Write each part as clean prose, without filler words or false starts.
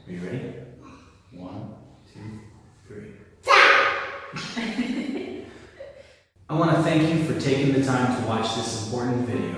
Are you ready? 1, 2, 3. I want to thank you for taking the time to watch this important video.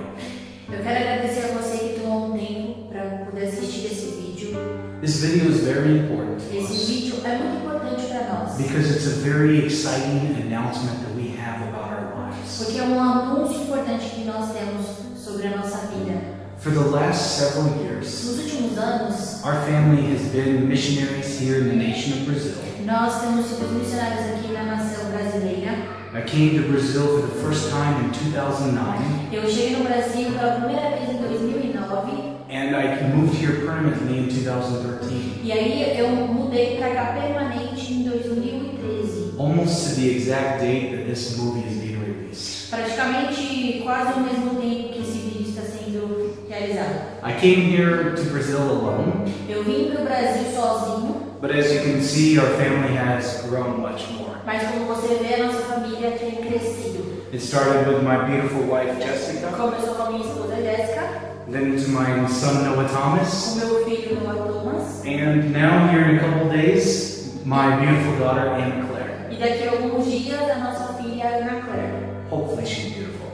Eu quero agradecer a você que tomou um tempo para poder assistir esse vídeo. This video is very important to Esse us vídeo é muito importante para nós. because it's a very exciting announcement that we have about our lives. Porque é um anúncio importante que nós temos sobre a nossa vida. For the last several years, Nos últimos anos, our family has been missionaries here in the nation of Brazil. nós temos sido missionários aqui na nação brasileira. I came to Brazil for the first time in 2009. Eu cheguei no Brasil pela primeira vez em 2009. And I moved here permanently in 2013. E aí eu mudei para cá permanente em 2013. Almost to the exact date that this movie is being released. Praticamente quase ao mesmo tempo que esse vídeo está sendo realizado. I came here to Brazil alone. Eu vim para o Brasil sozinho. But as you can see, our family has grown much more. Mas como você vê, a nossa família tem crescido. It started with my beautiful wife, Jessica. Começou com a minha esposa Jéssica. Then to my son, Noah Thomas. Com meu filho Noah Thomas. And now, here in a couple days, my beautiful daughter, Anna Claire. E daqui a alguns dias, a nossa filha Ana Claire. Hopefully she's beautiful.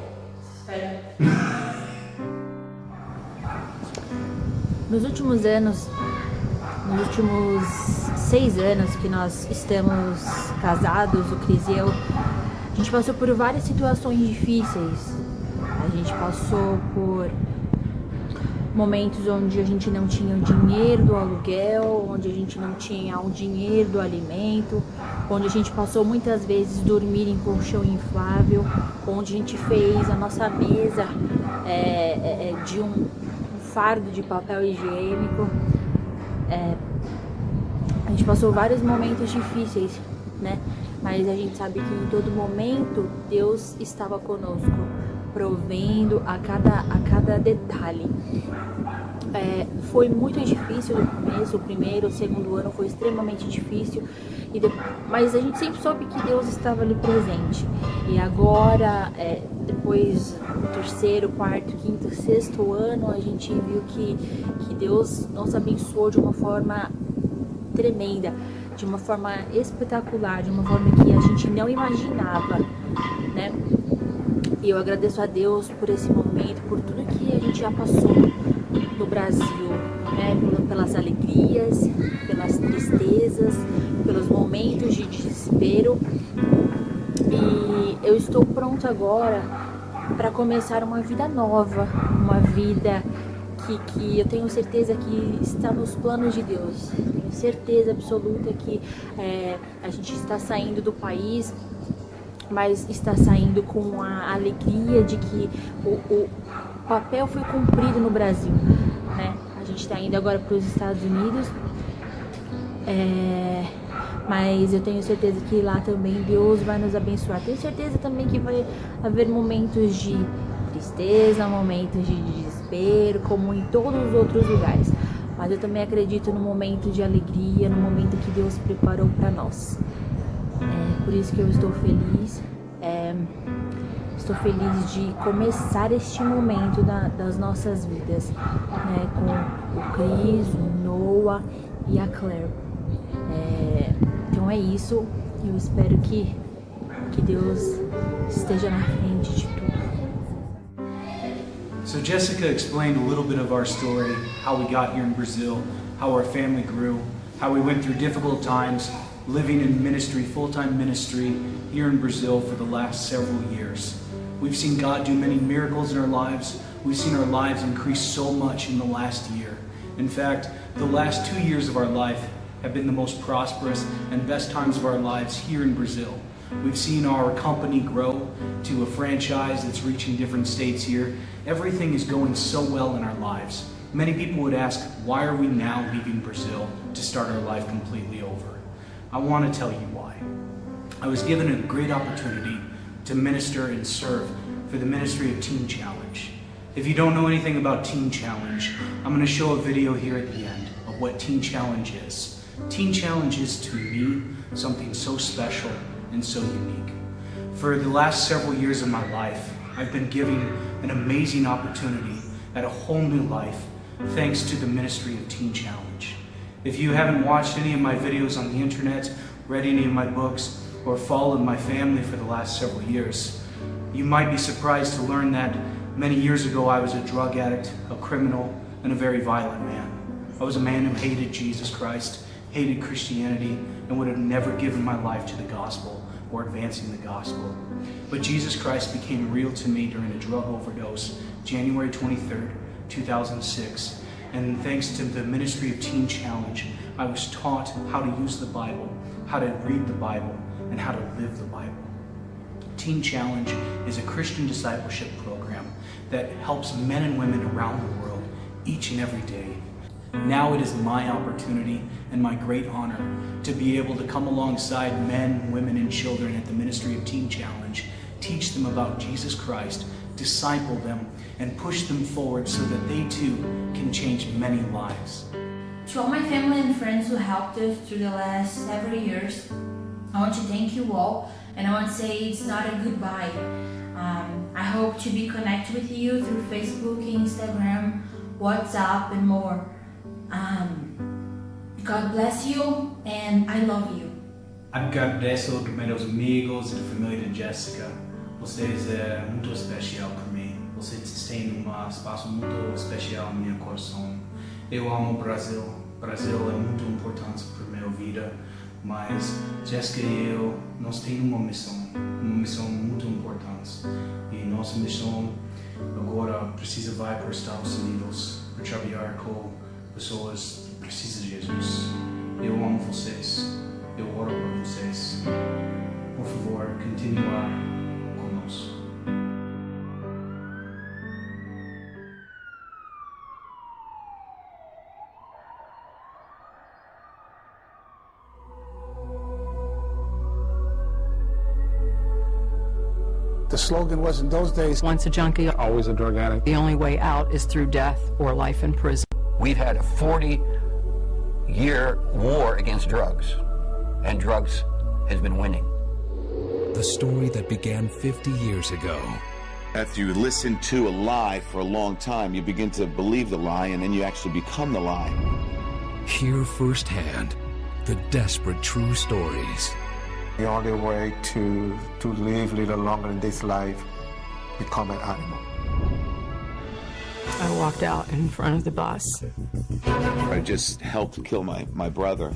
Espero. Nos últimos 6 anos que nós estamos casados, o Cris e eu, a gente passou por várias situações difíceis. A gente passou por momentos onde a gente não tinha o dinheiro do aluguel, onde a gente não tinha o dinheiro do alimento, onde a gente passou muitas vezes dormir em colchão inflável, onde a gente fez a nossa mesa de um fardo de papel higiênico. A gente passou vários momentos difíceis, né? Mas a gente sabe que em todo momento Deus estava conosco, provendo a cada detalhe. Foi muito difícil no começo, o primeiro, o segundo ano foi extremamente difícil, mas a gente sempre soube que Deus estava ali presente. E agora, depois do terceiro, quarto, quinto, sexto ano, a gente viu que Deus nos abençoou de uma forma tremenda, de uma forma espetacular, de uma forma que a gente não imaginava, né? E eu agradeço a Deus por esse momento, por tudo que a gente já passou no Brasil, né? Pelas alegrias, pelas tristezas, pelos momentos de desespero. E eu estou pronta agora para começar uma vida nova, uma vida que eu tenho certeza que está nos planos de Deus. Tenho certeza absoluta que a gente está saindo do país, mas está saindo com a alegria de que o papel foi cumprido no Brasil, né? A gente está indo agora para os Estados Unidos, mas eu tenho certeza que lá também Deus vai nos abençoar. Tenho certeza também que vai haver momentos de tristeza, momentos de desespero, como em todos os outros lugares. Mas eu também acredito no momento de alegria, no momento que Deus preparou para nós. Por isso que eu estou feliz. Estou feliz de começar este momento das nossas vidas, né, com o Cris, o Noah e a Claire. Então é isso. Eu espero que Deus esteja na frente de tudo. So Jessica explained a little bit of our story, how we got here in Brazil, how our family grew, how we went through difficult times, living in ministry, full-time ministry here in Brazil for the last several years. We've seen God do many miracles in our lives. We've seen our lives increase so much in the last year. In fact, the last 2 years of our life have been the most prosperous and best times of our lives here in Brazil. We've seen our company grow to a franchise that's reaching different states here. Everything is going so well in our lives. Many people would ask, why are we now leaving Brazil to start our life completely over? I want to tell you why. I was given a great opportunity to minister and serve for the ministry of Teen Challenge. If you don't know anything about Teen Challenge, I'm going to show a video here at the end of what Teen Challenge is. Teen Challenge is, to me, something so special and so unique. For the last several years of my life, I've been given an amazing opportunity at a whole new life thanks to the ministry of Teen Challenge. If you haven't watched any of my videos on the internet, read any of my books, or followed my family for the last several years, you might be surprised to learn that many years ago I was a drug addict, a criminal, and a very violent man. I was a man who hated Jesus Christ, hated Christianity, and would have never given my life to the gospel or advancing the gospel. But Jesus Christ became real to me during a drug overdose, January 23rd, 2006. And thanks to the Ministry of Teen Challenge, I was taught how to use the Bible, how to read the Bible, and how to live the Bible. Teen Challenge is a Christian discipleship program that helps men and women around the world each and every day. Now it is my opportunity and my great honor to be able to come alongside men, women, and children at the Ministry of Teen Challenge, teach them about Jesus Christ, disciple them, and push them forward so that they too can change many lives. To all my family and friends who helped us through the last several years, I want to thank you all, and I want to say it's not a goodbye. I hope to be connected with you through Facebook, Instagram, WhatsApp, and more. God bless you, and I love you. Agradeço a meus amigos e a família de Jessica. Vocês é muito especial para mim. Vocês têm espaço muito especial no meu coração. Eu amo o Brasil. O Brasil é muito importante para a minha vida. Mas Jessica e eu, nós temos uma missão muito importante. E nossa missão agora precisa vai para os Estados Unidos, para trabalhar com pessoas que precisam de Jesus. Eu amo vocês, eu oro por vocês. Por favor, continue conosco. The slogan was in those days, once a junkie, always a drug addict. the only way out is through death or life in prison. We've had a 40-year war against drugs, and drugs has been winning. The story that began 50 years ago. After you listen to a lie for a long time, you begin to believe the lie, and then you actually become the lie. Hear firsthand the desperate true stories. The only way to live a little longer in this life, become an animal. I walked out in front of the bus. I just helped kill my brother.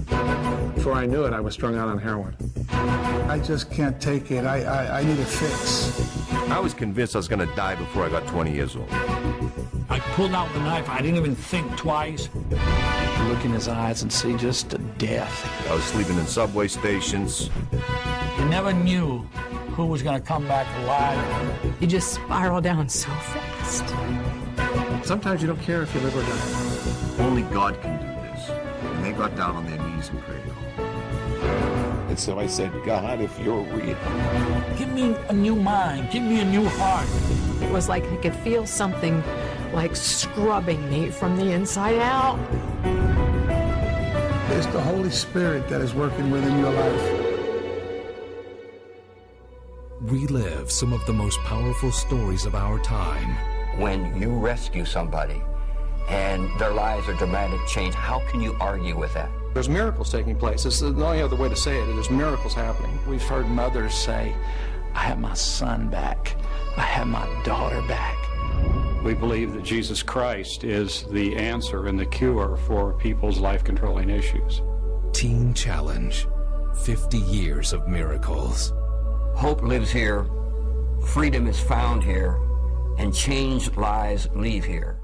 Before I knew it, I was strung out on heroin. I just can't take it. I need a fix. I was convinced I was going to die before I got 20 years old. I pulled out the knife. I didn't even think twice. You look in his eyes and see just death. I was sleeping in subway stations. You never knew who was going to come back alive. You just spiral down so fast. Sometimes you don't care if you live or die. Only God can do this. And they got down on their knees and prayed. And so I said, God, if you're real, Give me a new mind. Give me a new heart. It was like I could feel something like scrubbing me from the inside out. It's the Holy Spirit that is working within your life. Relive some of the most powerful stories of our time. When you rescue somebody and their lives are dramatic change, how can you argue with that? There's miracles taking place. This is the only other way to say it. There's miracles happening. We've heard mothers say, I have my son back. I have my daughter back. We believe that Jesus Christ is the answer and the cure for people's life-controlling issues. Teen Challenge, 50 years of miracles. Hope lives here, freedom is found here, and changed lives leave here.